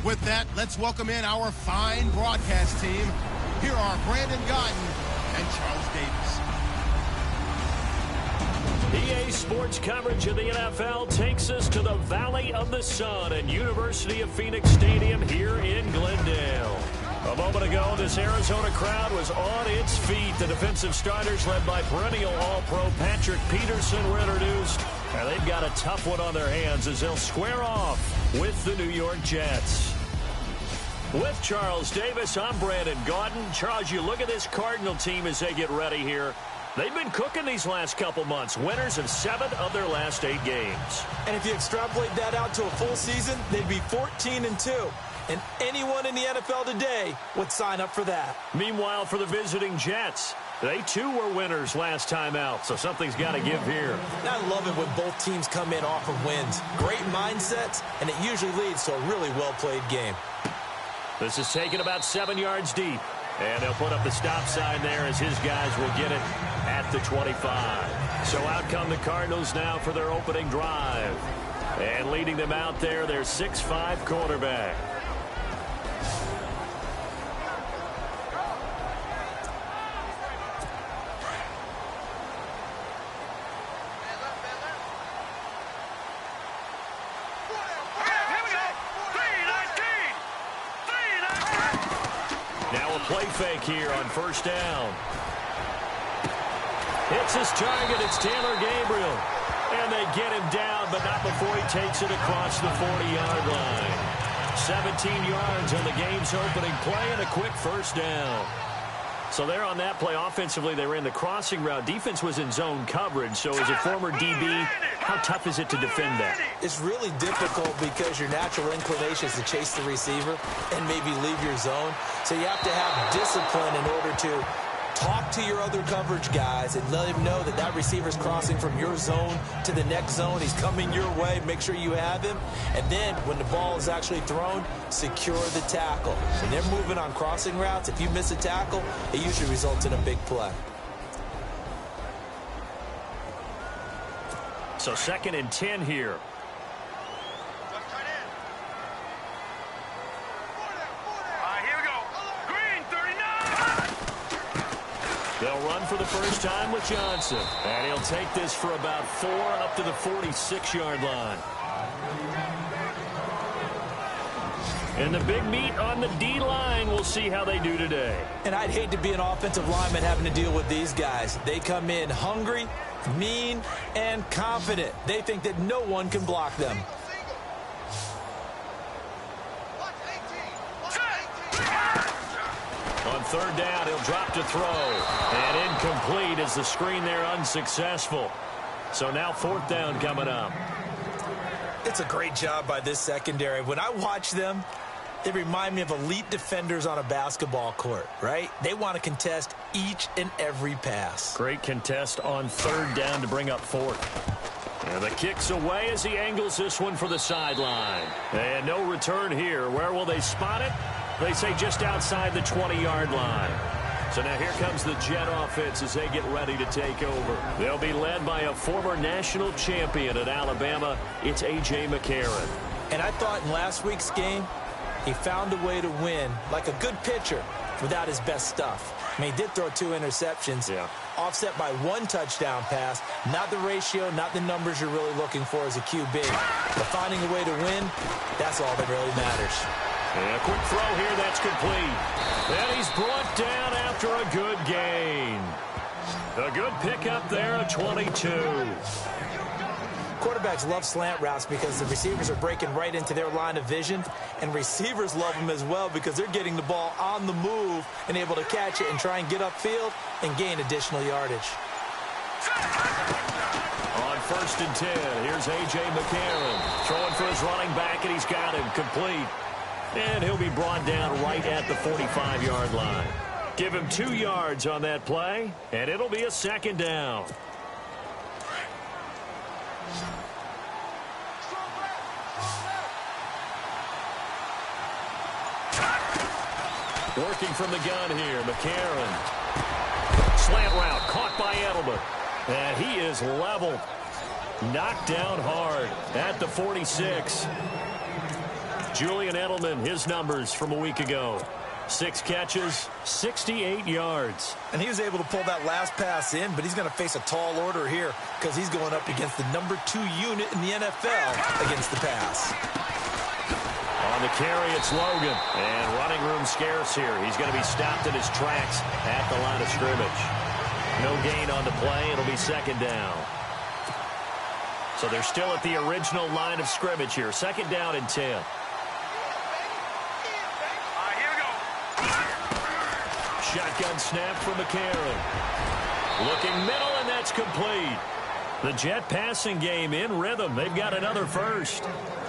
With that, let's welcome in our fine broadcast team. Here are Brandon Gaudin and Charles Davis. EA Sports coverage of the NFL takes us to the Valley of the Sun and University of Phoenix Stadium here in Glendale. A moment ago, this Arizona crowd was on its feet. The defensive starters, led by perennial All-Pro Patrick Peterson, were introduced. And they've got a tough one on their hands as they'll square off with the New York Jets. With Charles Davis, I'm Brandon Gaudin. Charles, you look at this Cardinal team as they get ready here. They've been cooking these last couple months. Winners of 7 of their last 8 games. And if you extrapolate that out to a full season, they'd be 14-2. And anyone in the NFL today would sign up for that. Meanwhile, for the visiting Jets, they too were winners last time out, so something's got to give here. I love it when both teams come in off of wins. Great mindsets, and it usually leads to a really well-played game. This is taken about 7 yards deep. And they'll put up the stop sign there as his guys will get it at the 25. So out come the Cardinals now for their opening drive. And leading them out there, their 6'5" quarterback. Play fake here on first down. Hits his target. It's Taylor Gabriel. And they get him down, but not before he takes it across the 40-yard line. 17 yards on the game's opening play and a quick first down. So there on that play, offensively, they ran the crossing route. Defense was in zone coverage. So as a former DB, how tough is it to defend that? It's really difficult because your natural inclination is to chase the receiver and maybe leave your zone. So you have to have discipline in order to talk to your other coverage guys and let him know that that receiver's crossing from your zone to the next zone. He's coming your way. Make sure you have him. And then when the ball is actually thrown, secure the tackle. When they're moving on crossing routes, if you miss a tackle, it usually results in a big play. So 2nd and 10 here. They'll run for the first time with Johnson. And he'll take this for about 4 up to the 46-yard line. And the big meat on the D-line, we'll see how they do today. And I'd hate to be an offensive lineman having to deal with these guys. They come in hungry, mean, and confident. They think that no one can block them. On 3rd down, he'll drop to throw. And incomplete as the screen there unsuccessful. So now 4th down coming up. It's a great job by this secondary. When I watch them, they remind me of elite defenders on a basketball court, right? They want to contest each and every pass. Great contest on 3rd down to bring up 4th. And the kick's away as he angles this one for the sideline. And no return here. Where will they spot it? They say just outside the 20-yard line. So now here comes the Jet offense as they get ready to take over. They'll be led by a former national champion at Alabama. It's A.J. McCarron. And I thought in last week's game, he found a way to win, like a good pitcher, without his best stuff. I mean, he did throw 2 interceptions, offset by 1 touchdown pass. Not the ratio, not the numbers you're really looking for as a QB. But finding a way to win, that's all that really matters. And a quick throw here, that's complete. And he's brought down after a good gain. A good pickup there, a 22. Quarterbacks love slant routes because the receivers are breaking right into their line of vision, and receivers love them as well because they're getting the ball on the move and able to catch it and try and get upfield and gain additional yardage. On 1st and 10, here's A.J. McCarron throwing for his running back, and he's got him complete. And he'll be brought down right at the 45-yard line. Give him 2 yards on that play, and it'll be a 2nd down. Working from the gun here, McCarron. Slant route, caught by Edelman. And he is leveled. Knocked down hard at the 46. Julian Edelman, his numbers from a week ago. 6 catches, 68 yards. And he was able to pull that last pass in, but he's going to face a tall order here because he's going up against the number 2 unit in the NFL against the pass. On the carry, it's Logan. And running room scarce here. He's going to be stopped in his tracks at the line of scrimmage. No gain on the play. It'll be second down. So they're still at the original line of scrimmage here. Second down and 10. Shotgun snap from McCarron. Looking middle, and that's complete. The Jet passing game in rhythm. They've got another first.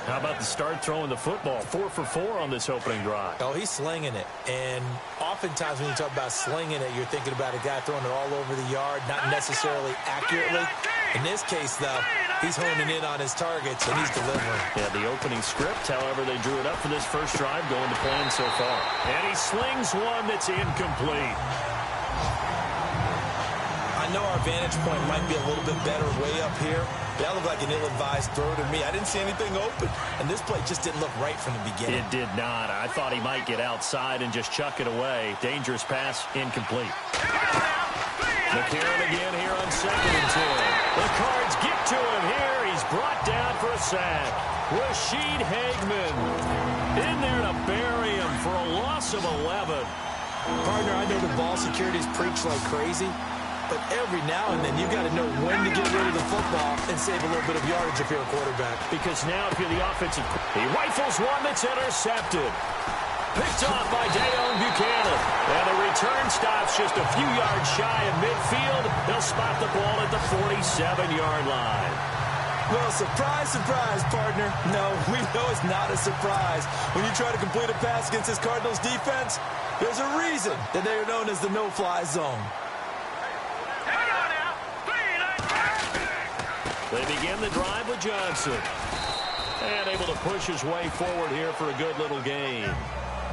How about the start throwing the football? 4 for 4 on this opening drive. Oh, he's slinging it. And oftentimes when you talk about slinging it, you're thinking about a guy throwing it all over the yard, not necessarily accurately. In this case, though, he's honing in on his targets, and he's delivering. Yeah, the opening script, however, they drew it up for this first drive, going to plan so far. And he slings one that's incomplete. I know our vantage point might be a little bit better way up here, but that looked like an ill-advised throw to me. I didn't see anything open, and this play just didn't look right from the beginning. It did not. I thought he might get outside and just chuck it away. Dangerous pass, incomplete. McCarron again here on 2nd and 10. The Cards get to him here. He's brought down for a sack. Rashid Hageman in there to bury him for a loss of 11. Partner, I know the ball security's preached like crazy, but every now and then you've got to know when to get rid of the football and save a little bit of yardage if you're a quarterback. Because now if you're the offensive, he rifles one that's intercepted. Picked off by Dayon Buchanan. And the return stops just a few yards shy of midfield. They'll spot the ball at the 47-yard line. Well, surprise, surprise, partner. No, we know it's not a surprise. When you try to complete a pass against this Cardinals defense, there's a reason that they are known as the no-fly zone. They begin the drive with Johnson. And able to push his way forward here for a good little gain.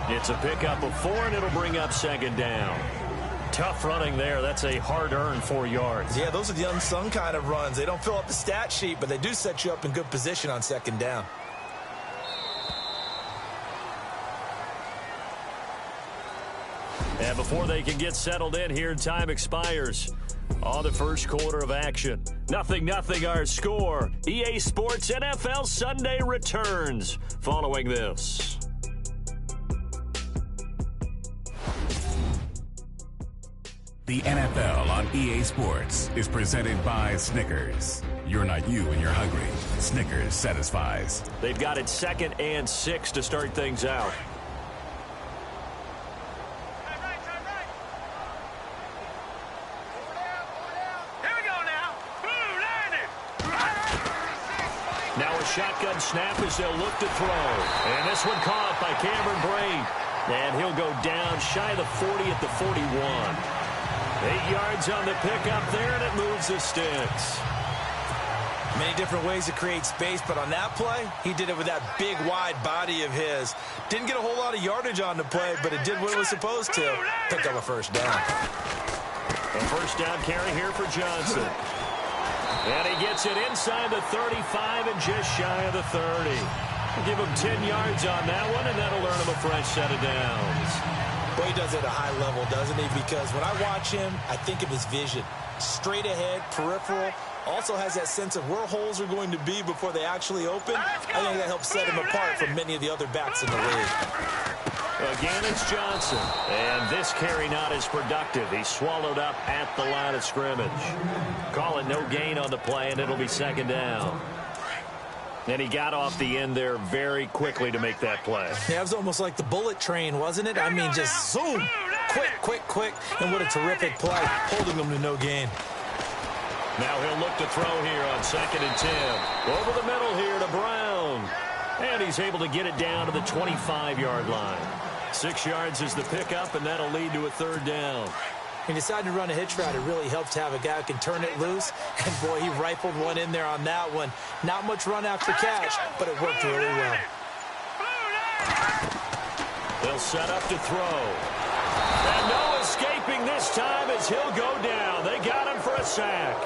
It's a pickup of 4, and it'll bring up second down. Tough running there. That's a hard-earned 4 yards. Yeah, those are the unsung kind of runs. They don't fill up the stat sheet, but they do set you up in good position on second down. And before they can get settled in here, time expires on the first quarter of action. 0-0 our score. EA Sports NFL Sunday returns following this. The NFL on EA Sports is presented by Snickers. You're not you when you're hungry. Snickers satisfies. They've got it 2nd and 6 to start things out. Now a shotgun snap as they'll look to throw. And this one caught by Cameron Brate. And he'll go down shy of the 40 at the 41. 8 yards on the pickup there, and it moves the sticks. Many different ways to create space, but on that play, he did it with that big, wide body of his. Didn't get a whole lot of yardage on the play, but it did what it was supposed to. Picked up a first down. A first down carry here for Johnson. And he gets it inside the 35 and just shy of the 30. Give him 10 yards on that one, and that'll earn him a fresh set of downs. Well, he does it at a high level, doesn't he? Because when I watch him, I think of his vision. Straight ahead, peripheral. Also has that sense of where holes are going to be before they actually open. I think that helps set him apart from many of the other backs in the league. Again, it's Johnson. And this carry not as productive. He's swallowed up at the line of scrimmage. Call it no gain on the play, and it'll be second down. And he got off the end there very quickly to make that play. Yeah, it was almost like the bullet train, wasn't it? I mean, just zoom. Quick, quick, quick. And what a terrific play, holding them to no gain. Now he'll look to throw here on 2nd and 10. Over the middle here to Brown. And he's able to get it down to the 25-yard line. 6 yards is the pickup, and that'll lead to a third down. He decided to run a hitch route. It really helps to have a guy who can turn it loose. And, boy, he rifled one in there on that one. Not much run after catch, but it worked really well. They'll set up to throw. And no escaping this time as he'll go down. They got him for a sack.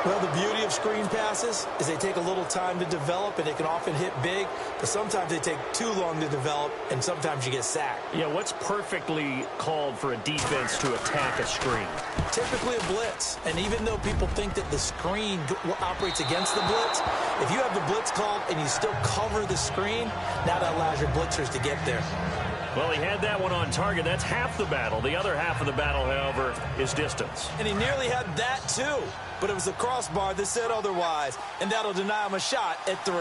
Well, the beauty of screen passes is they take a little time to develop, and they can often hit big, but sometimes they take too long to develop, and sometimes you get sacked. Yeah, what's perfectly called for a defense to attack a screen? Typically a blitz, and even though people think that the screen operates against the blitz, if you have the blitz called and you still cover the screen, now that allows your blitzers to get there. Well, he had that one on target. That's half the battle. The other half of the battle, however, is distance. And he nearly had that, too. But it was the crossbar that said otherwise, and that'll deny him a shot at 3.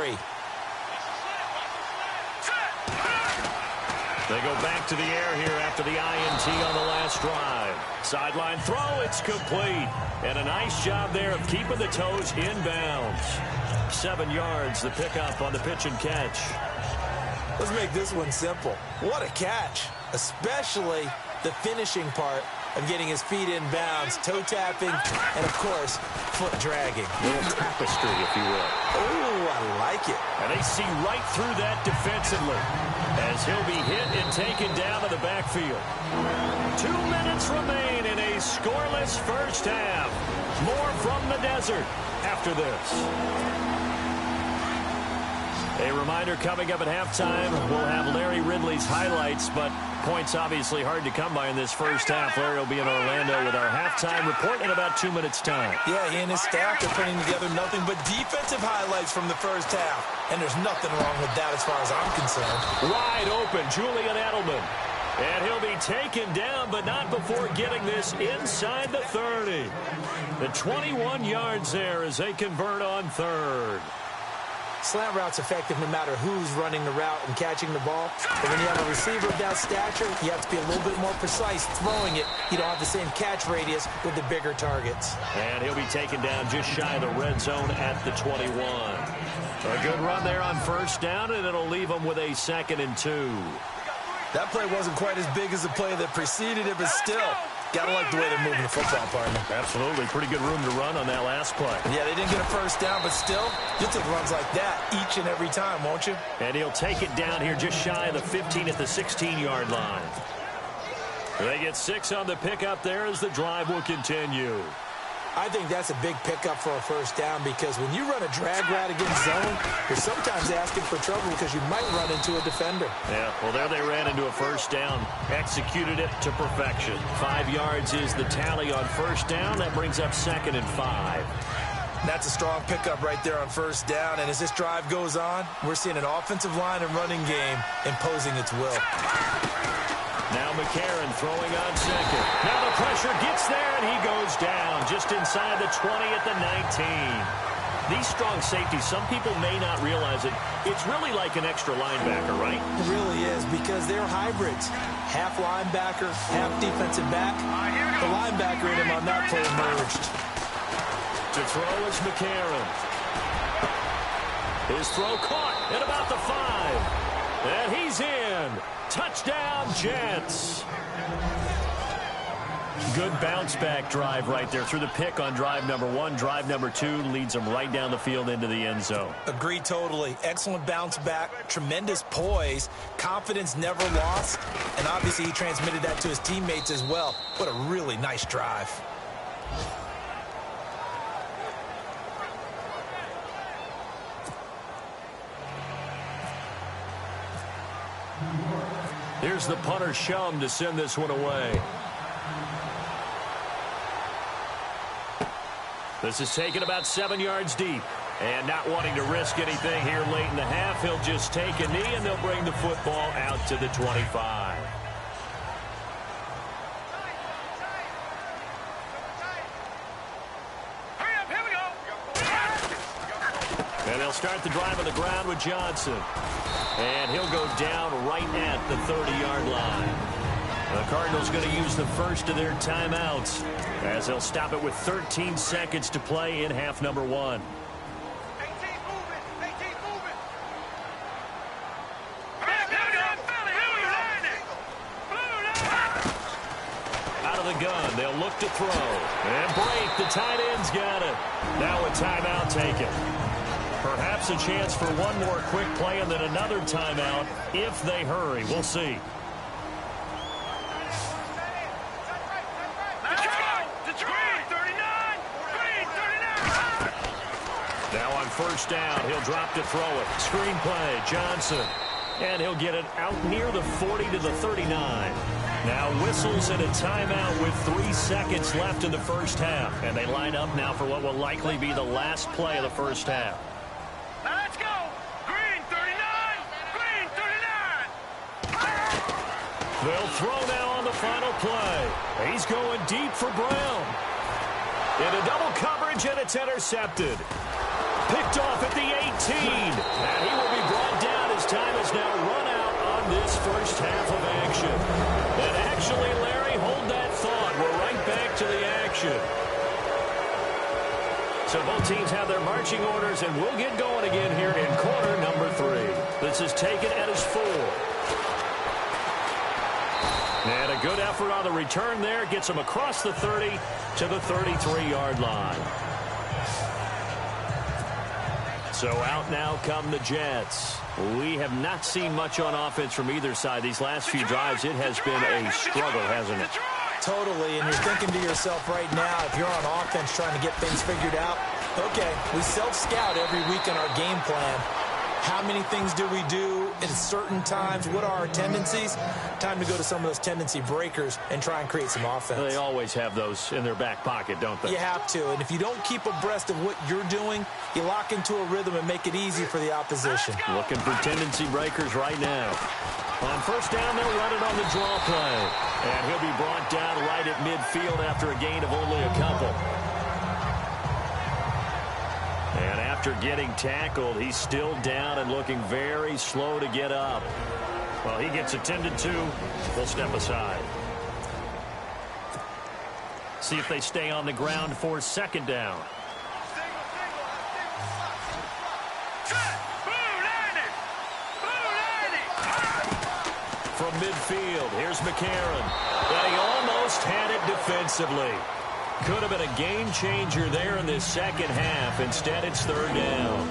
They go back to the air here after the INT on the last drive. Sideline throw, it's complete. And a nice job there of keeping the toes inbounds. 7 yards, the pickup on the pitch and catch. Let's make this one simple. What a catch, especially the finishing part of getting his feet in bounds, toe tapping, and, of course, foot dragging. A little tapestry, if you will. Oh, I like it. And they see right through that defensively as he'll be hit and taken down to the backfield. 2 minutes remain in a scoreless first half. More from the desert after this. A reminder coming up at halftime, we'll have Larry Ridley's highlights, but points obviously hard to come by in this first half. Larry will be in Orlando with our halftime report in about 2 minutes' time. Yeah, he and his staff are putting together nothing but defensive highlights from the first half, and there's nothing wrong with that as far as I'm concerned. Wide open, Julian Edelman. And he'll be taken down, but not before getting this inside the 30. The 21 yards there as they convert on third. Slant route's effective no matter who's running the route and catching the ball. But when you have a receiver of that stature, you have to be a little bit more precise throwing it. You don't have the same catch radius with the bigger targets. And he'll be taken down just shy of the red zone at the 21. A good run there on first down, and it'll leave him with a 2nd and 2. That play wasn't quite as big as the play that preceded it, but still, gotta like the way they're moving the football, partner. Absolutely. Pretty good room to run on that last play. Yeah, they didn't get a first down, but still, you'll take runs like that each and every time, won't you? And he'll take it down here just shy of the 15 at the 16-yard line. They get 6 on the pickup there as the drive will continue. I think that's a big pickup for a first down because when you run a drag route against zone, you're sometimes asking for trouble because you might run into a defender. Yeah, well, there they ran into a first down. Executed it to perfection. 5 yards is the tally on first down. That brings up 2nd and 5. That's a strong pickup right there on first down. And as this drive goes on, we're seeing an offensive line and running game imposing its will. Now McCarron throwing on second. Now the pressure gets there, and he goes down just inside the 20 at the 19. These strong safeties, some people may not realize it. It's really like an extra linebacker, right? It really is because they're hybrids. Half linebacker, half defensive back. The linebacker in him on that play emerged. To throw is McCarron. His throw caught at about the 5. And he's in. Touchdown, Jets. Good bounce-back drive right there through the pick on drive number 1. Drive number 2 leads them right down the field into the end zone. Agree totally. Excellent bounce back, tremendous poise, confidence never lost, and obviously he transmitted that to his teammates as well. What a really nice drive. Here's the punter Shum to send this one away. This is taken about 7 yards deep. And not wanting to risk anything here late in the half, he'll just take a knee and they'll bring the football out to the 25. And they'll start the drive on the ground with Johnson. And he'll go down right at the 30-yard line. The Cardinals going to use the first of their timeouts as they'll stop it with 13 seconds to play in half number 1. Out of the gun, they'll look to throw. And break, the tight end's got it. Now a timeout taken. Perhaps a chance for one more quick play and then another timeout if they hurry. We'll see. first down. He'll drop to throw it. Screen play, Johnson. And he'll get it out near the 40 to the 39. Now whistles and a timeout with 3 seconds left in the first half. And they line up now for what will likely be the last play of the first half. Now let's go. Green 39. Green 39. They'll throw now on the final play. He's going deep for Brown. Into double coverage, and it's intercepted. Picked off at the 18. And he will be brought down. His time has now run out on this first half of action. And actually, Larry, hold that thought. We're right back to the action. So both teams have their marching orders, and we'll get going again here in quarter number 3. This is taken at his 4. And a good effort on the return there. Gets him across the 30 to the 33-yard line. So out now come the Jets. We have not seen much on offense from either side. These last few drives, it has been a struggle, hasn't it? Totally, and you're thinking to yourself right now, if you're on offense trying to get things figured out, okay, we self-scout every week on our game plan. How many things do we do at certain times? What are our tendencies? Time to go to some of those tendency breakers and try and create some offense. They always have those in their back pocket, don't they? You have to, and if you don't keep abreast of what you're doing, you lock into a rhythm and make it easy for the opposition. Looking for tendency breakers right now. On first down, they'll run it on the draw play. And he'll be brought down right at midfield after a gain of only a couple. And after getting tackled, he's still down and looking very slow to get up. Well, he gets attended to. We'll step aside. See if they stay on the ground for second down. From midfield, here's McCarron. And he almost had it defensively. Could have been a game changer there in this second half. Instead, it's third down.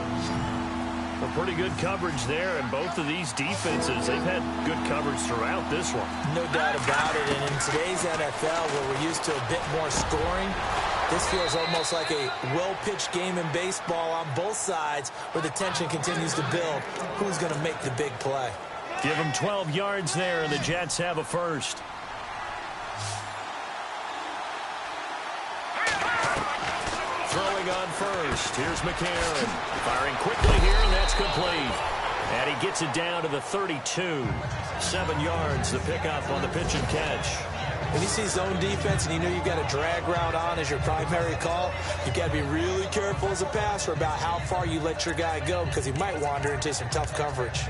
A pretty good coverage there, and both of these defenses, they've had good coverage throughout this one. No doubt about it, and in today's NFL, where we're used to a bit more scoring, this feels almost like a well-pitched game in baseball on both sides, where the tension continues to build. Who's going to make the big play? Give them 12 yards there, and the Jets have a first. Throwing on first. Here's McCarron. Firing quickly here, and that's complete. And he gets it down to the 32. 7 yards, the pickup on the pitch and catch. When you see zone defense and you know you've got a drag route on as your primary call, you've got to be really careful as a passer about how far you let your guy go, because he might wander into some tough coverage.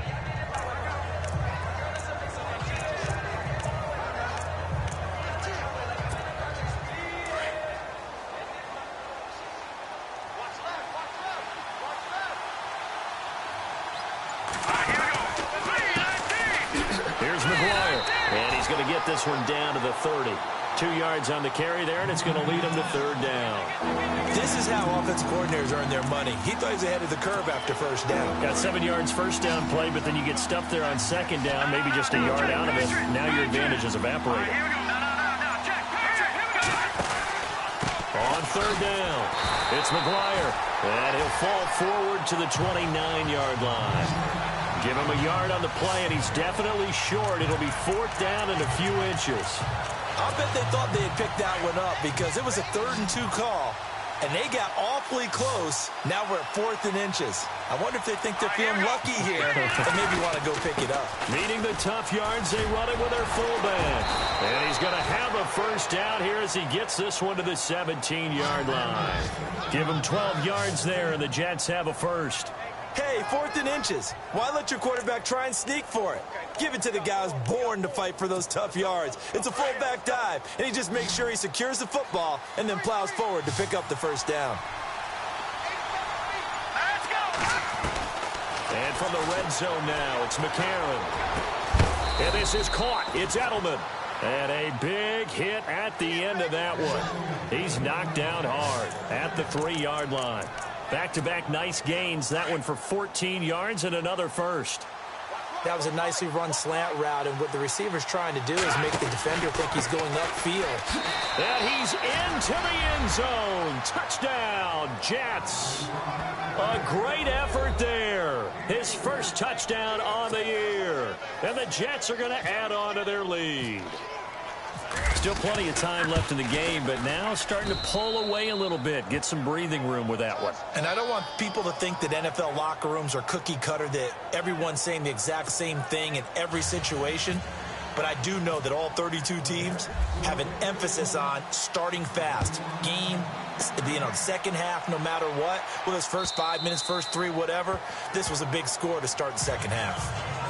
This one down to the 30. 2 yards on the carry there, and it's going to lead him to third down. This is how offensive coordinators earn their money. He thought he was ahead of the curve after first down. Got 7 yards first down play, but then you get stuffed there on second down, maybe just a yard out of it. Now your advantage is evaporated. On third down, it's McGuire, and he'll fall forward to the 29-yard line. Give him a yard on the play, and he's definitely short. It'll be fourth down and a few inches. I bet they thought they had picked that one up because it was a 3rd and 2 call, and they got awfully close. Now we're at 4th and inches. I wonder if they think they're feeling lucky here and maybe want to go pick it up. Needing the tough yards, they run it with their fullback. And he's going to have a first down here as he gets this one to the 17-yard line. Give him 12 yards there, and the Jets have a first. Hey, 4th and inches. Why let your quarterback try and sneak for it? Give it to the guy who's born to fight for those tough yards. It's a fullback dive, and he just makes sure he secures the football and then plows forward to pick up the first down. Let's go. And from the red zone now, it's McCarron. And this is caught. It's Edelman. And a big hit at the end of that one. He's knocked down hard at the 3-yard line. Back-to-back nice gains. That one for 14 yards and another first. That was a nicely run slant route, and what the receiver's trying to do is make the defender think he's going upfield. And he's into the end zone. Touchdown, Jets. A great effort there. His first touchdown on the year. And the Jets are going to add on to their lead. Still plenty of time left in the game, but now starting to pull away a little bit. Get some breathing room with that one. And I don't want people to think that NFL locker rooms are cookie cutter, that everyone's saying the exact same thing in every situation. But I do know that all 32 teams have an emphasis on starting fast. Game, second half, no matter what. Whether it's first 5 minutes, first 3, whatever. This was a big score to start the second half.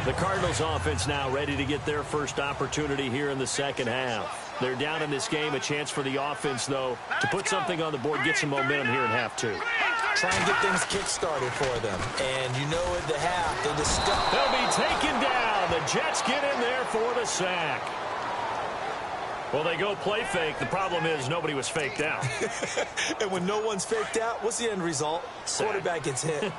The Cardinals offense now ready to get their first opportunity here in the second half. They're down in this game. A chance for the offense, though, to put something on the board, get some momentum here in half 2. Try and get things kick-started for them. And you know at the half, they just stop. They'll be taken down. The Jets get in there for the sack. Well, they go play fake. The problem is nobody was faked out. And when no one's faked out, what's the end result? Sack. Quarterback gets hit.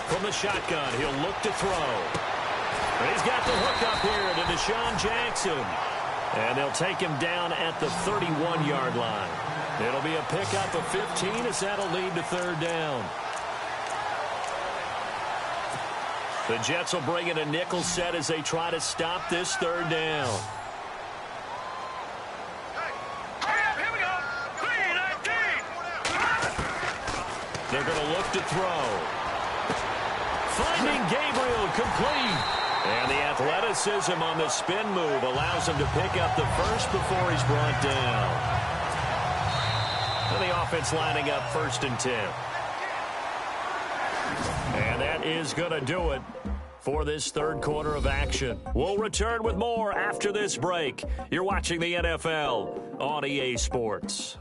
From the shotgun, he'll look to throw. And he's got the hook up here to Deshaun Jackson. And they'll take him down at the 31-yard line. It'll be a pickup of 15 as that'll lead to third down. The Jets will bring in a nickel set as they try to stop this third down. They're going to look to throw. Finding Gabriel complete. And the athleticism on the spin move allows him to pick up the first before he's brought down. And the offense lining up 1st and 10. And that is going to do it for this third quarter of action. We'll return with more after this break. You're watching the NFL on EA Sports.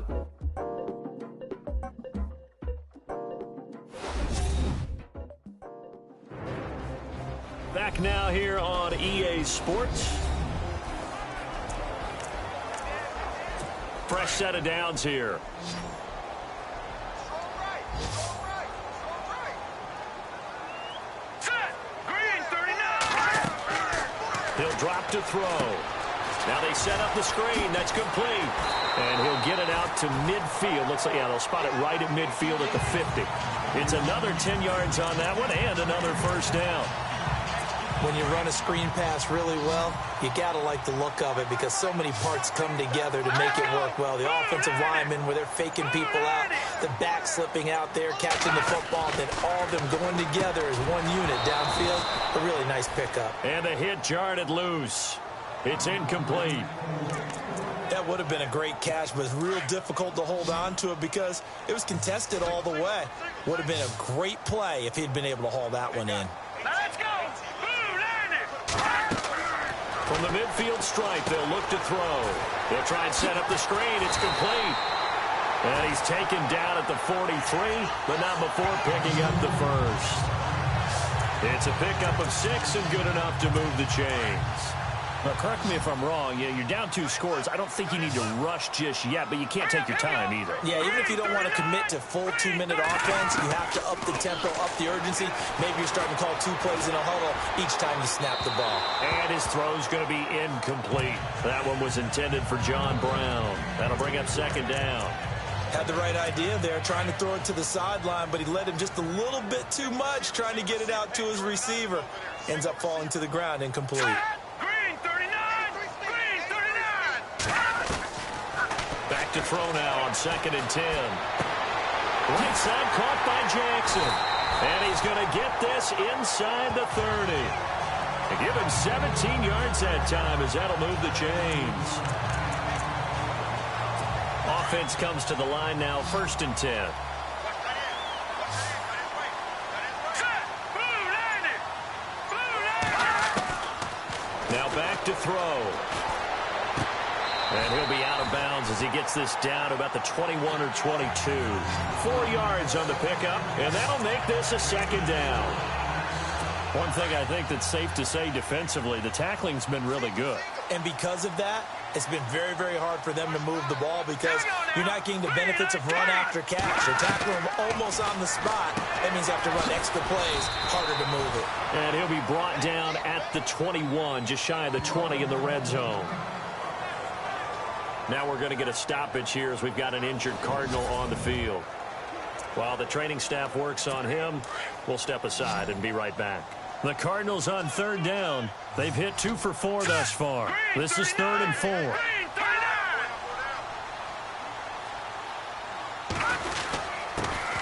Back now here on EA Sports. Fresh set of downs here. He'll drop to throw. Now they set up the screen. That's complete. And he'll get it out to midfield. Looks like, yeah, they'll spot it right at midfield at the 50. It's another 10 yards on that one and another first down. When you run a screen pass really well, you got to like the look of it because so many parts come together to make it work well. The offensive linemen, where they're faking people out, the back slipping out there, catching the football, then all of them going together as one unit downfield. A really nice pickup. And the hit jarred it loose. It's incomplete. That would have been a great catch, but it's real difficult to hold on to it because it was contested all the way. Would have been a great play if he'd been able to haul that one in. Let's go! From the midfield stripe, they'll look to throw. They'll try and set up the screen. It's complete. And he's taken down at the 43, but not before picking up the first. It's a pickup of 6 and good enough to move the chains. Now, correct me if I'm wrong. You're down 2 scores. I don't think you need to rush just yet, but you can't take your time either. Yeah, even if you don't want to commit to full 2-minute offense, you have to up the tempo, up the urgency. Maybe you're starting to call 2 plays in a huddle each time you snap the ball. And his throw's going to be incomplete. That one was intended for John Brown. That'll bring up second down. Had the right idea there, trying to throw it to the sideline, but he led him just a little bit too much, trying to get it out to his receiver. Ends up falling to the ground, incomplete. Back to throw now on 2nd and 10. Right side caught by Jackson. And he's going to get this inside the 30. And give him 17 yards that time as that'll move the chains. Offense comes to the line now, 1st and 10. Now back to throw. And he'll be out of bounds as he gets this down to about the 21 or 22. 4 yards on the pickup, and that'll make this a second down. One thing I think that's safe to say defensively, the tackling's been really good. And because of that, it's been very, very hard for them to move the ball because you're not getting the benefits of run after catch. They're tackling them almost on the spot. That means you have to run extra plays, harder to move it. And he'll be brought down at the 21, just shy of the 20 in the red zone. Now we're going to get a stoppage here as we've got an injured Cardinal on the field. While the training staff works on him, we'll step aside and be right back. The Cardinals on third down. They've hit 2 for 4 thus far. This is 3rd and 4.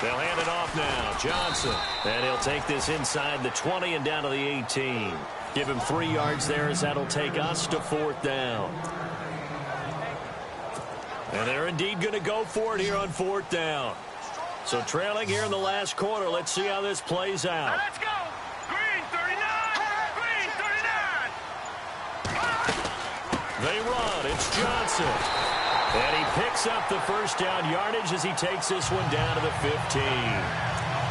They'll hand it off now. Johnson. And he'll take this inside the 20 and down to the 18. Give him 3 yards there as that'll take us to 4th down. And they're indeed going to go for it here on 4th down. So trailing here in the last quarter. Let's see how this plays out. Let's go. Green 39. Green 39. They run. It's Johnson. And he picks up the first down yardage as he takes this one down to the 15.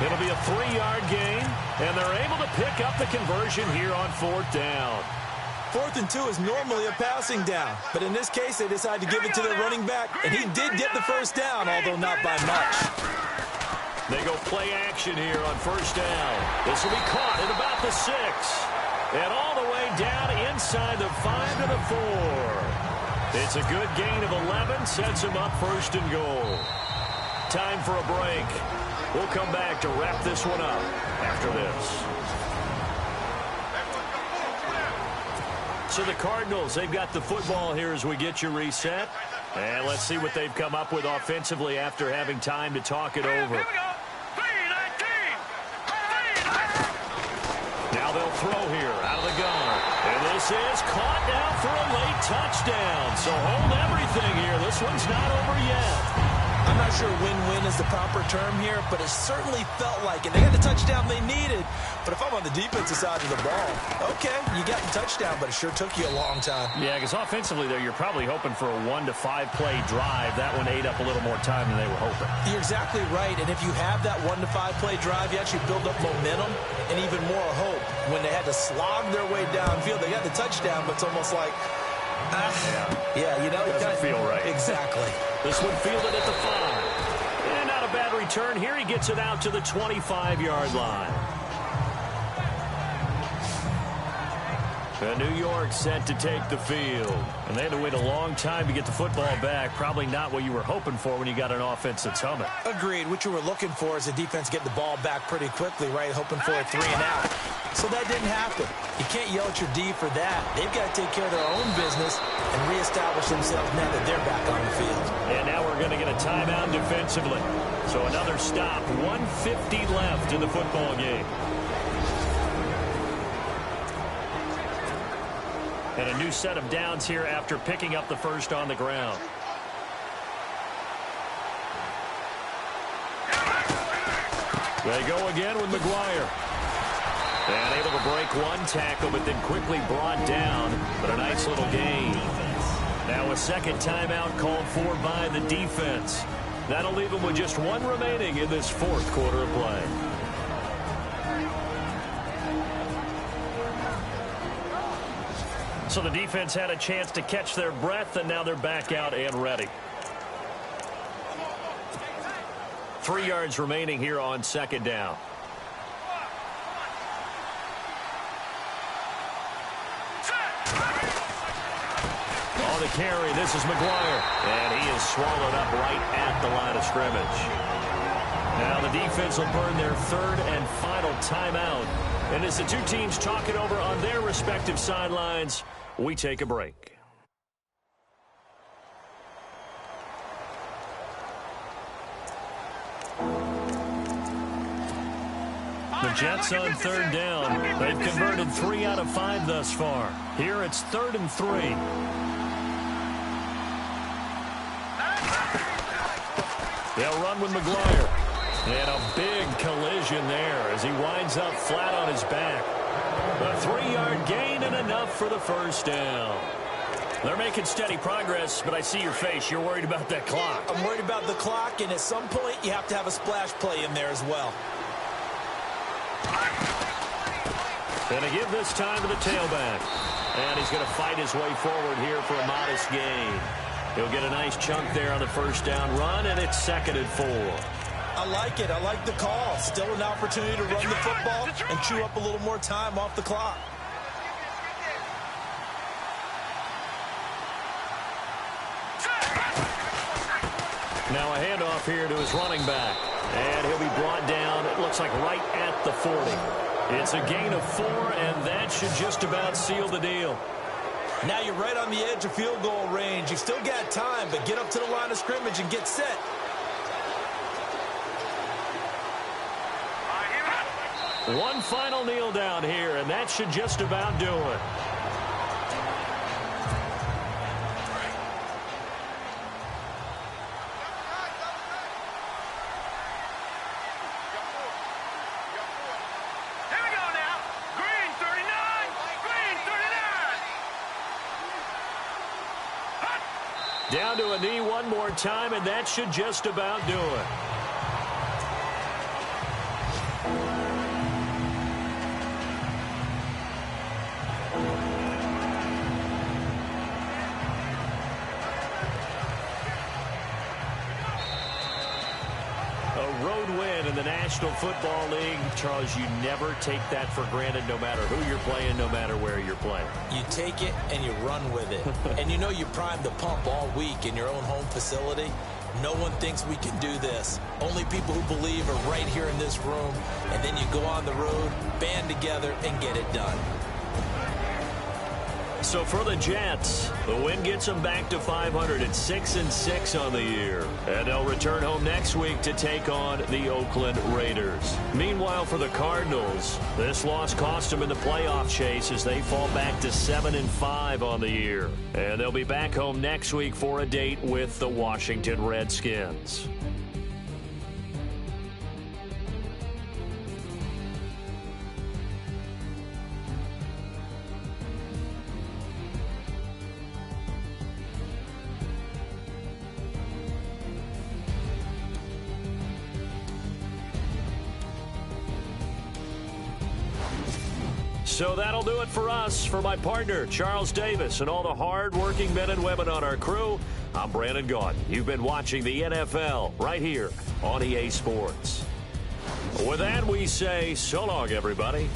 It'll be a 3-yard gain, and they're able to pick up the conversion here on 4th down. 4th and 2 is normally a passing down, but in this case, they decided to give it to their running back, and he did get the first down, although not by much. They go play action here on 1st down. This will be caught at about the 6. And all the way down inside the 5 to the 4. It's a good gain of 11, sets him up 1st and goal. Time for a break. We'll come back to wrap this one up after this. So the Cardinals, they've got the football here as we get you reset. And let's see what they've come up with offensively after having time to talk it over. Here we go. 3-19. 3-19. Now they'll throw here out of the gun. And this is caught now for a late touchdown. So hold everything here. This one's not over yet. I'm not sure win-win is the proper term here, but it certainly felt like it. They got the touchdown they needed, but if I'm on the defensive side of the ball, okay, you got the touchdown, but it sure took you a long time. Yeah, because offensively there, you're probably hoping for a 1 to 5 play drive. That one ate up a little more time than they were hoping. You're exactly right, and if you have that 1 to 5 play drive, you actually build up momentum and even more hope. When they had to slog their way downfield, they got the touchdown, but it's almost like, yeah, you know, it doesn't feel right. Exactly. This one fielded at the 5. And not a bad return here. He gets it out to the 25-yard line. And New York set to take the field. And they had to wait a long time to get the football back. Probably not what you were hoping for when you got an offense that's humming. Agreed. What you were looking for is the defense get the ball back pretty quickly, right? Hoping for a 3 and out. So that didn't happen. You can't yell at your D for that. They've got to take care of their own business and reestablish themselves now that they're back on the field. And now we're going to get a timeout defensively. So another stop. 1:50 left in the football game. And a new set of downs here after picking up the first on the ground. They go again with McGuire. And able to break one tackle, but then quickly brought down. But a nice little gain. Now a second timeout called for by the defense. That'll leave them with just 1 remaining in this 4th quarter of play. So the defense had a chance to catch their breath, and now they're back out and ready. 3 yards remaining here on 2nd down. On the carry, this is McGuire. And he is swallowed up right at the line of scrimmage. Now the defense will burn their 3rd and final timeout. And as the two teams talk it over on their respective sidelines, we take a break. The Jets on 3rd down. They've converted 3 out of 5 thus far. Here it's 3rd and 3. They'll run with McGuire. And a big collision there as he winds up flat on his back. A 3-yard gain and enough for the first down. They're making steady progress, but I see your face. You're worried about that clock. I'm worried about the clock, and at some point you have to have a splash play in there as well. Going to give this time to the tailback. And he's going to fight his way forward here for a modest gain. He'll get a nice chunk there on the first down run, and it's 2nd and 4. I like it. I like the call. Still an opportunity to run the football and chew up a little more time off the clock. Now a handoff here to his running back. And he'll be brought down, it looks like right at the 40. It's a gain of 4, and that should just about seal the deal. Now you're right on the edge of field goal range. You've still got time, but get up to the line of scrimmage and get set. One final kneel down here, and that should just about do it. Down to a knee one more time, and that should just about do it. A road win in the National Football League. Charles, you never take that for granted no matter who you're playing, no matter where you're playing. You take it and you run with it. And you know you primed the pump all week in your own home facility. No one thinks we can do this. Only people who believe are right here in this room. And then you go on the road, band together, and get it done. So for the Jets, the win gets them back to 500 at 6-6 on the year. And they'll return home next week to take on the Oakland Raiders. Meanwhile, for the Cardinals, this loss cost them in the playoff chase as they fall back to 7-5 on the year. And they'll be back home next week for a date with the Washington Redskins. So that'll do it for us. For my partner, Charles Davis, and all the hard-working men and women on our crew, I'm Brandon Gaudin. You've been watching the NFL right here on EA Sports. With that, we say so long, everybody.